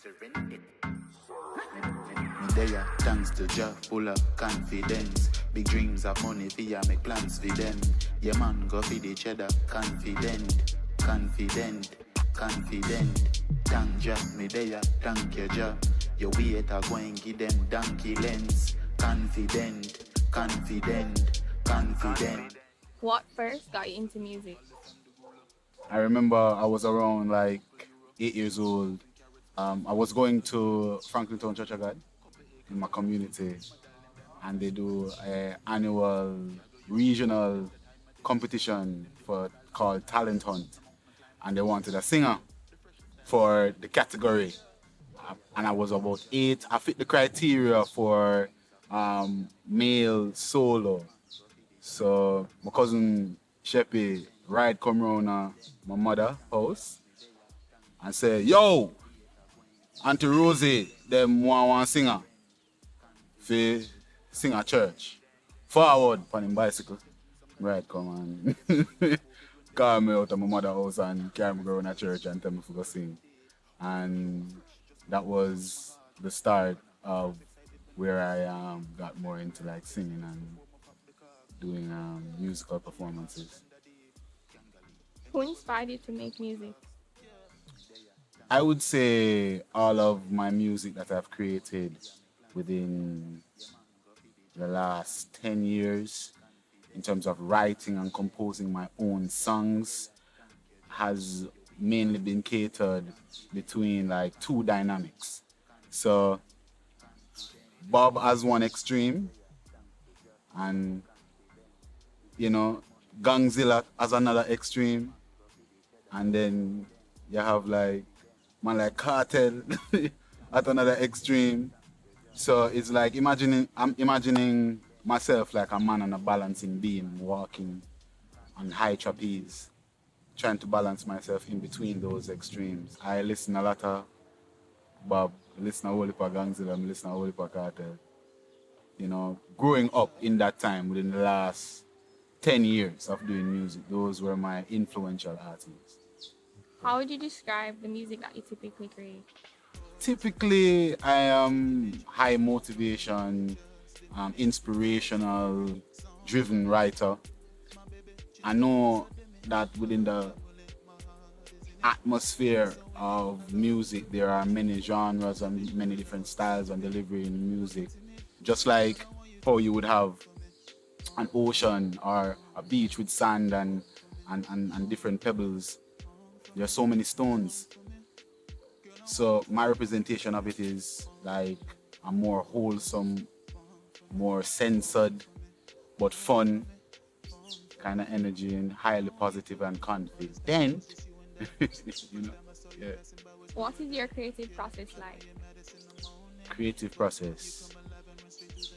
Me there, thanks to Jah, full of confidence. Big dreams of money for ya, make plans for them. Yeah man, go feed each other, confident. Thank Jah, me there, thank you Jah. Your wait a go and give them donkey lens. Confident. What first got you into music? I remember I was around like 8 years old. I was going to Franklin Town Church of God in my community, and they do a annual regional competition for called Talent Hunt, and they wanted a singer for the category, and I was about 8. I fit the criteria for male solo. So my cousin Sheppy ride come round my mother house and say, "Yo, Auntie Rosie, them want one singer for sing at church. Forward on him bicycle. Right, come and call me out of my mother house and carry me go around at church and tell me to go sing." And that was the start of where I got more into like singing and doing musical performances. Who inspired you to make music? I would say all of my music that I've created within the last 10 years in terms of writing and composing my own songs has mainly been catered between like two dynamics. So Bob has one extreme and Gangzilla has another extreme, and then you have like man like Cartel at another extreme. So it's like I'm imagining myself like a man on a balancing beam walking on high trapeze, trying to balance myself in between those extremes. I listen a lot of Bob, I listen a whole heap of Gangzilla, I listen a whole heap of Cartel. Growing up in that time within the last 10 years of doing music, those were my influential artists. How would you describe the music that you typically create? Typically, I am high motivation, inspirational, driven writer. I know that within the atmosphere of music, there are many genres and many different styles and delivery in music. Just like how you would have an ocean or a beach with sand and different pebbles. There are so many stones. So my representation of it is like a more wholesome, more censored, but fun kind of energy and highly positive and confident. Yeah. What is your creative process like? Creative process.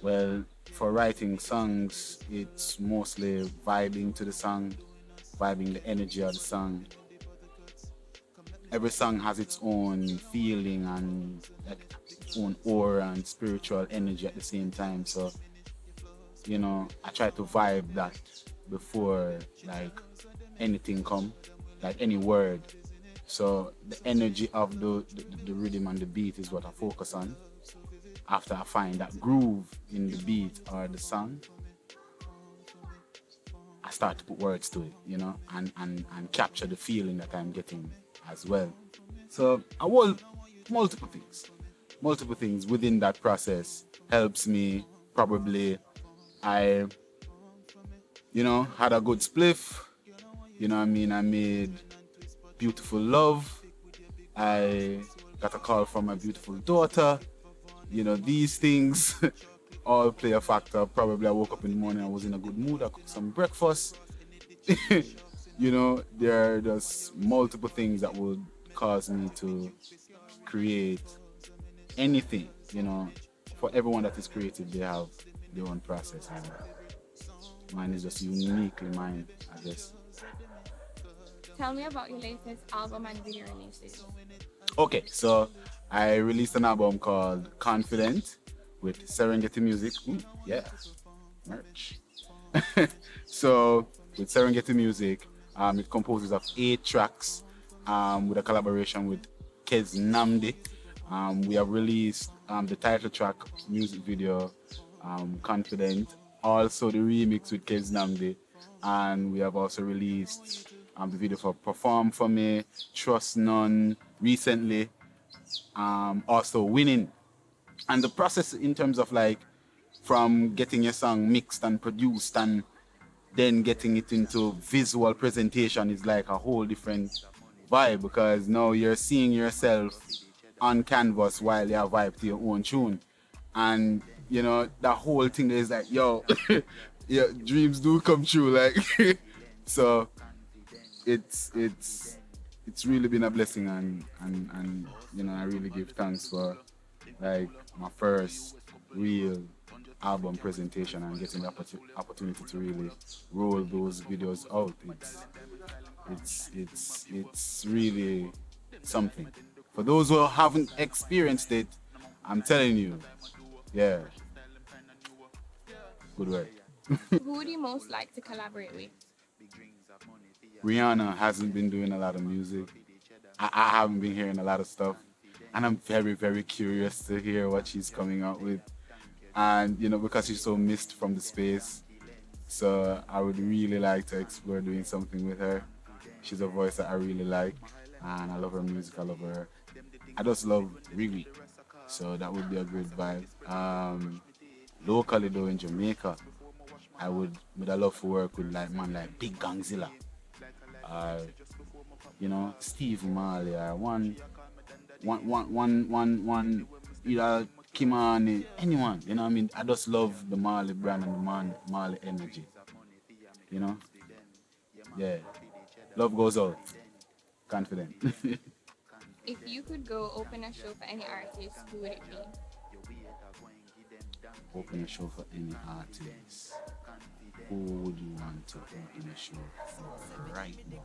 Well, for writing songs, it's mostly vibing to the song, vibing the energy of the song. Every song has its own feeling and like its own aura and spiritual energy at the same time. So, I try to vibe that before like anything come, like any word. So the energy of the rhythm and the beat is what I focus on. After I find that groove in the beat or the song, I start to put words to it, and capture the feeling that I'm getting as well. So I will multiple things within that process helps me. Probably I, had a good spliff. I made beautiful love. I got a call from my beautiful daughter. These things all play a factor. Probably I woke up in the morning, I was in a good mood, I cooked some breakfast. There are just multiple things that would cause me to create anything. For everyone that is creative, they have their own process. And mine is just uniquely mine, I guess. Tell me about your latest album and video releases. Okay, so I released an album called Confident with Sarangetti Music. Ooh, yeah, merch. So with Sarangetti Music, it composes of 8 tracks with a collaboration with Keznamdi. We have released the title track music video, Confident, also the remix with Keznamdi, and we have also released the video for Perform For Me, Trust None recently, also Winning. And the process in terms of like from getting your song mixed and produced and then getting it into visual presentation is like a whole different vibe because now you're seeing yourself on canvas while you vibe to your own tune. And you know, the whole thing is like, yo, yeah, dreams do come true. Like so it's really been a blessing and you know, I really give thanks for like my first real album presentation and getting the opportunity to really roll those videos out. It's really something. For those who haven't experienced it, I'm telling you, yeah, good work. Who would you most like to collaborate with? Rihanna hasn't been doing a lot of music. I haven't been hearing a lot of stuff, and I'm very very curious to hear what she's coming out with. And you know, because she's so missed from the space, so I would really like to explore doing something with her. She's a voice that I really like, and I love her music. I love her. I just love Riri, so that would be a great vibe. Locally though in Jamaica, I love to work with like man like Big Gangzilla, uh, you know, Steve Marley, or one, either Kimani, anyone, you know what I mean? I just love the Marley brand and the Marley energy, you know? Yeah. Love goes out. Confident. If you could go open a show for any artist, who would it be? Open a show for any artist. Who would you want to open a show for right now?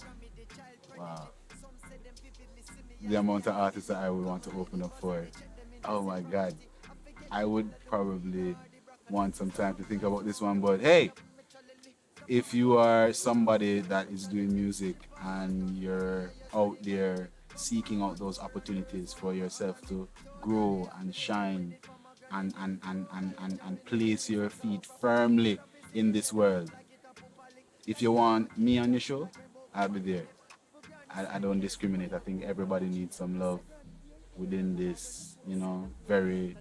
Wow. The amount of artists that I would want to open up for. Oh my God. I would probably want some time to think about this one, but hey, if you are somebody that is doing music and you're out there seeking out those opportunities for yourself to grow and shine and place your feet firmly in this world, if you want me on your show, I'll be there. I don't discriminate. I think everybody needs some love within this, you know, very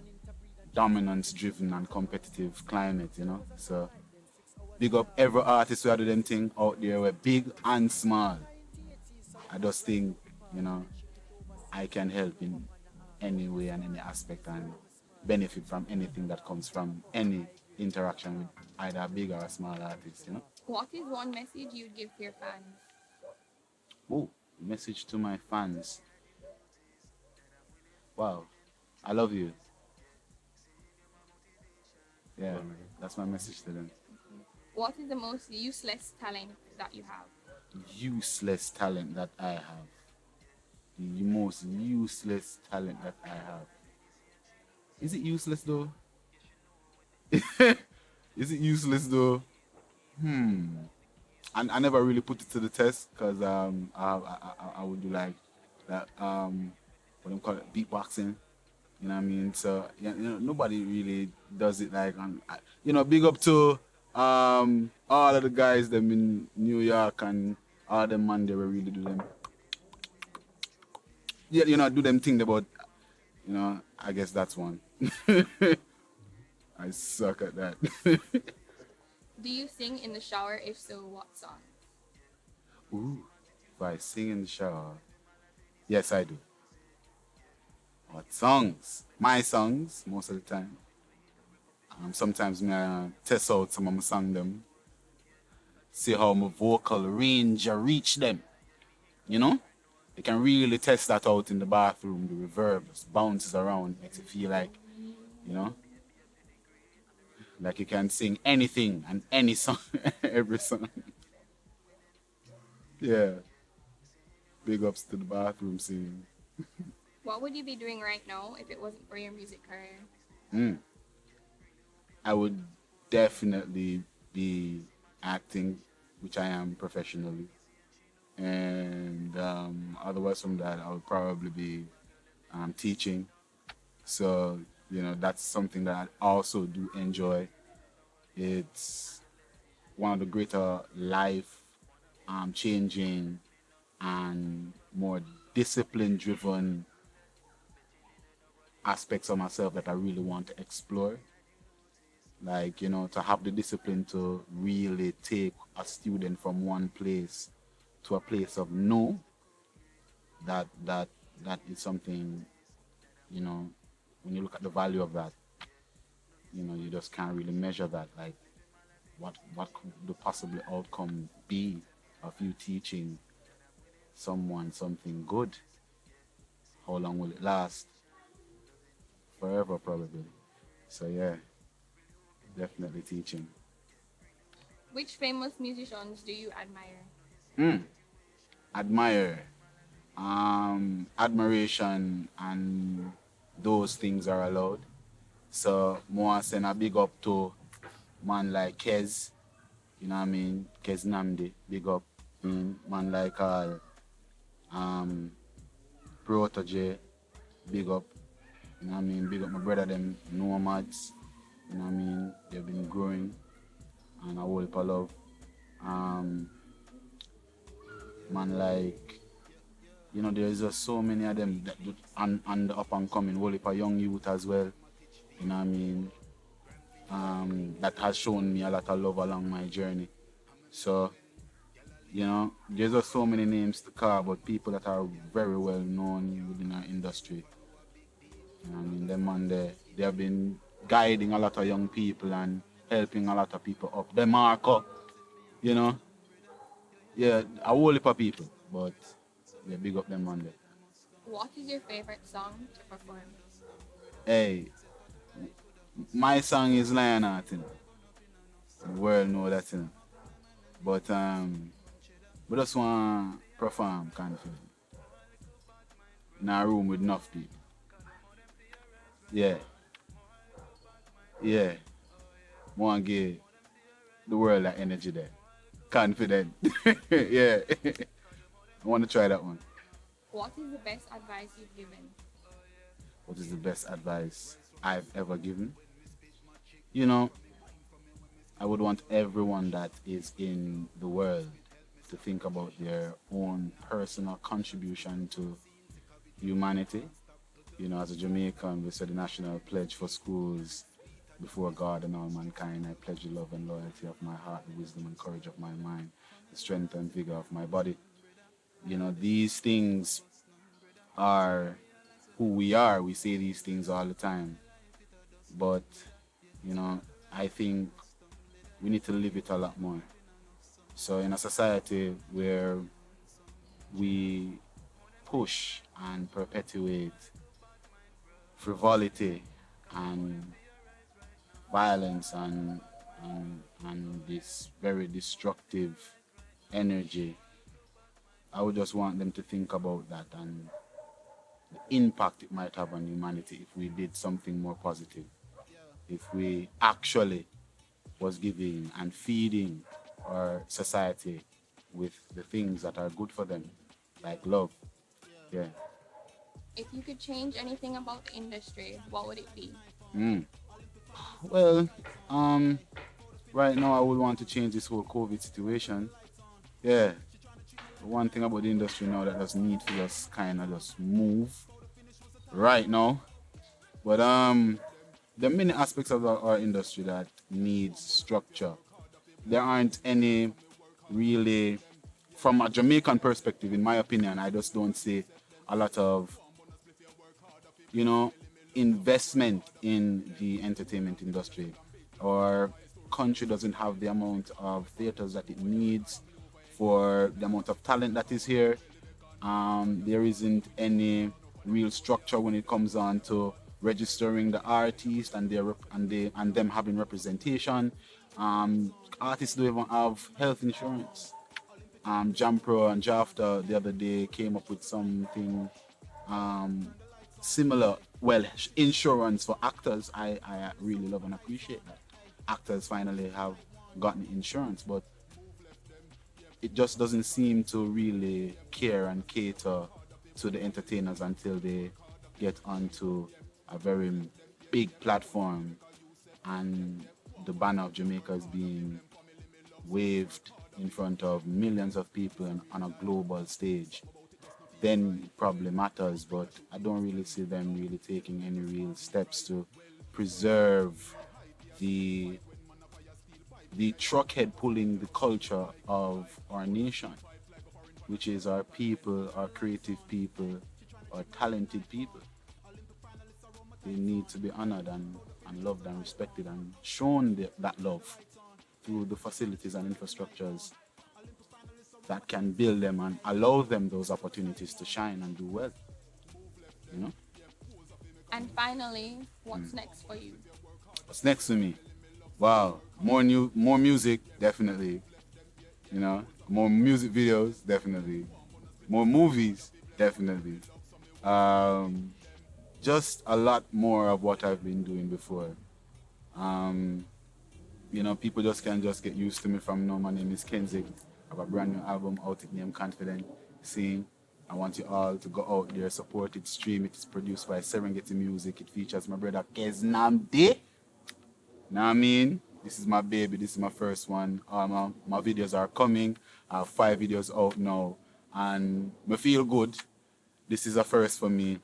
dominance driven and competitive climate, you know. So big up every artist who are doing them thing out there, where big and small. I just think, you know, I can help in any way and any aspect and benefit from anything that comes from any interaction with either a big or a small artist, you know. What is one message you'd give to your fans? Oh, message to my fans. Wow, I love you. Yeah, that's my message to them. What is the most useless talent that you have? Useless talent that I have. The most useless talent that I have. Is it useless though? Is it useless though? And I never really put it to the test because I would do like that what do you call it, beatboxing. You know what I mean? So yeah, you know, nobody really does it like you know, big up to all of the guys them in New York and all them man they will really do them. Yeah, you know, do them thing about, you know, I guess that's one. I suck at that. Do you sing in the shower? If so, what song? Ooh, if I sing in the shower, yes I do. What songs? My songs most of the time. Sometimes me test out some of my song them, see how my vocal range reach them. You know, you can really test that out in the bathroom. The reverb just bounces around, makes it feel like, you know, like you can sing anything and any song, every song. Yeah, big ups to the bathroom scene. What would you be doing right now if it wasn't for your music career? I would definitely be acting, which I am professionally. And otherwise from that, I would probably be teaching. So, that's something that I also do enjoy. It's one of the greater life changing and more discipline driven aspects of myself that I really want to explore. Like, to have the discipline to really take a student from one place to a place of no, that is something, you know, when you look at the value of that, you just can't really measure that. Like, what could the possible outcome be of you teaching someone something good? How long will it last? Forever, probably. So yeah, definitely teaching. Which famous musicians do you admire? Admire, admiration, and those things are allowed. So more send a big up to man like Kez, you know what I mean? Keznamdi, big up. Man like um Protege, big up. You know what I mean? Big up my brother them nomads. You know what I mean? They've been growing and a whole heap of love. Um Man like there's just so many of them and the up and coming, whole heap of young youth as well. You know what I mean? That has shown me a lot of love along my journey. So, there's just so many names to call, but people that are very well known within our industry. You know what I mean? Them man they have been guiding a lot of young people and helping a lot of people up. Them Marco, you know? Yeah, a whole heap of people, but yeah, big up them man there. What is your favorite song to perform? Hey, my song is Lion Heart, The world know that, But we just want to perform confident in a room with enough people. Yeah, yeah. Want to give the world that energy there. Confident. Yeah. I want to try that one. What is the best advice you've given? What is the best advice I've ever given? You know, I would want everyone that is in the world to think about their own personal contribution to humanity. As a Jamaican, we said the national pledge for schools before God and all mankind. I pledge the love and loyalty of my heart, the wisdom and courage of my mind, the strength and vigor of my body. These things are who we are. We say these things all the time. But, I think we need to live it a lot more. So in a society where we push and perpetuate frivolity and violence and this very destructive energy, I would just want them to think about that and the impact it might have on humanity if we did something more positive. If we actually was giving and feeding our society with the things that are good for them, like love. Yeah. If you could change anything about the industry, what would it be? Well, right now I would want to change this whole COVID situation. Yeah. One thing about the industry now that just need to just kind of just move right now. But there are many aspects of our industry that needs structure. There aren't any really, from a Jamaican perspective, in my opinion, I just don't see a lot of, investment in the entertainment industry. Our country doesn't have the amount of theaters that it needs for the amount of talent that is here. There isn't any real structure when it comes on to registering the artist and and them having representation. Artists don't even have health insurance. Jampro and Jafta the other day came up with something similar. Well, insurance for actors. I really love and appreciate that. Actors finally have gotten insurance, but it just doesn't seem to really care and cater to the entertainers until they get onto a very big platform and the banner of Jamaica is being waved in front of millions of people on a global stage, then it probably matters. But I don't really see them really taking any real steps to preserve the truckhead pulling the culture of our nation, which is our people, our creative people, our talented people. They need to be honored and loved and respected and shown that love through the facilities and infrastructures that can build them and allow them those opportunities to shine and do well. You know? And finally, what's next for you? What's next to me? Wow, more music, definitely. You know, more music videos, definitely. More movies, definitely. Just a lot more of what I've been doing before. You know, people just can't just get used to me from now. My name is Kenzic. I have a brand new album out, it named Confident. Sing. I want you all to go out there, support it, stream it. It's produced by Sarangetti Music. It features my brother Keznamdi. Know what I mean? This is my baby. This is my first one. My videos are coming. I have 5 videos out now. And I feel good. This is a first for me.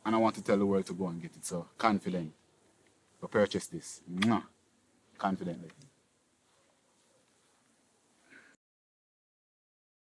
And I want to tell the world to go and get it. So, confident. Go purchase this. Mwah. Confidently.